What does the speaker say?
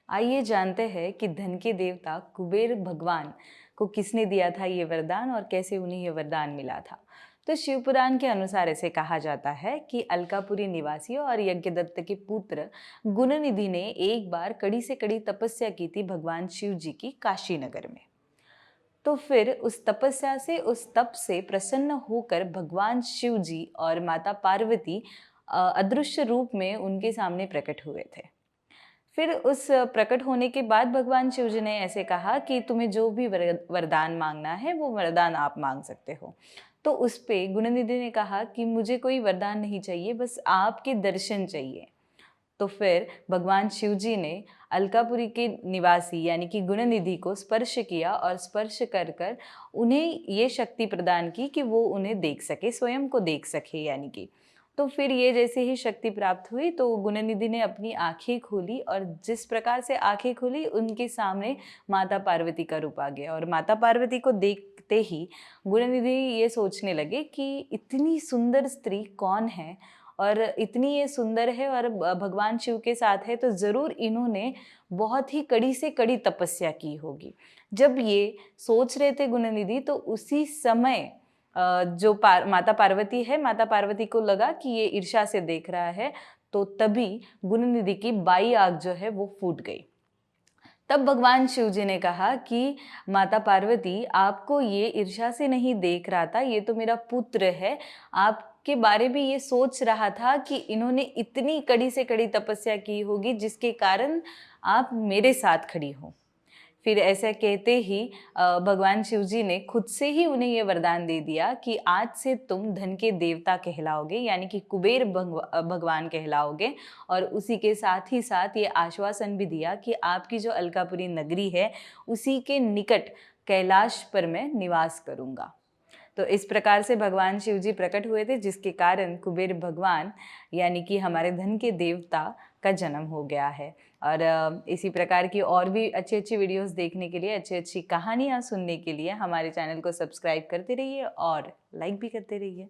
आइए जानते हैं कि धन के देवता कुबेर भगवान को किसने दिया था ये वरदान और कैसे उन्हें ये वरदान मिला था। तो शिवपुराण के अनुसार ऐसे कहा जाता है कि अलकापुरी निवासियों और यज्ञदत्त के पुत्र गुणनिधि ने एक बार कड़ी से कड़ी तपस्या की थी भगवान शिव जी की काशी नगर में। तो फिर उस तपस्या से उस तप से प्रसन्न होकर भगवान शिव जी और माता पार्वती अदृश्य रूप में उनके सामने प्रकट हुए थे। फिर उस प्रकट होने के बाद भगवान शिव जी ने ऐसे कहा कि तुम्हें जो भी वरदान मांगना है वो वरदान आप मांग सकते हो। तो उस पे गुणनिधि ने कहा कि मुझे कोई वरदान नहीं चाहिए, बस आपके दर्शन चाहिए। तो फिर भगवान शिव जी ने अलकापुरी के निवासी यानी कि गुणनिधि को स्पर्श किया और स्पर्श कर कर उन्हें ये शक्ति प्रदान की कि वो उन्हें देख सके, स्वयं को देख सके यानी कि। तो फिर ये जैसे ही शक्ति प्राप्त हुई तो गुणनिधि ने अपनी आंखें खोली और जिस प्रकार से आंखें खोली उनके सामने माता पार्वती का रूप आ गया। और माता पार्वती को देखते ही गुणनिधि ये सोचने लगे कि इतनी सुंदर स्त्री कौन है और इतनी ये सुंदर है और भगवान शिव के साथ है, तो ज़रूर इन्होंने बहुत ही कड़ी से कड़ी तपस्या की होगी। जब ये सोच रहे थे गुणनिधि तो उसी समय जो माता पार्वती है, माता पार्वती को लगा कि ये ईर्ष्या से देख रहा है, तो तभी गुणनिधि की बाई आंख जो है वो फूट गई। तब भगवान शिव जी ने कहा कि माता पार्वती, आपको ये ईर्ष्या से नहीं देख रहा था, ये तो मेरा पुत्र है। आपके बारे में ये सोच रहा था कि इन्होंने इतनी कड़ी से कड़ी तपस्या की होगी जिसके कारण आप मेरे साथ खड़ी हो। फिर ऐसा कहते ही भगवान शिव जी ने खुद से ही उन्हें ये वरदान दे दिया कि आज से तुम धन के देवता कहलाओगे, यानी कि कुबेर भगवान कहलाओगे। और उसी के साथ ही साथ ये आश्वासन भी दिया कि आपकी जो अलकापुरी नगरी है उसी के निकट कैलाश पर मैं निवास करूँगा। तो इस प्रकार से भगवान शिव जी प्रकट हुए थे, जिसके कारण कुबेर भगवान यानी कि हमारे धन के देवता का जन्म हो गया है। और इसी प्रकार की और भी अच्छी अच्छी वीडियोस देखने के लिए, अच्छी अच्छी कहानियाँ सुनने के लिए हमारे चैनल को सब्सक्राइब करते रहिए और लाइक भी करते रहिए।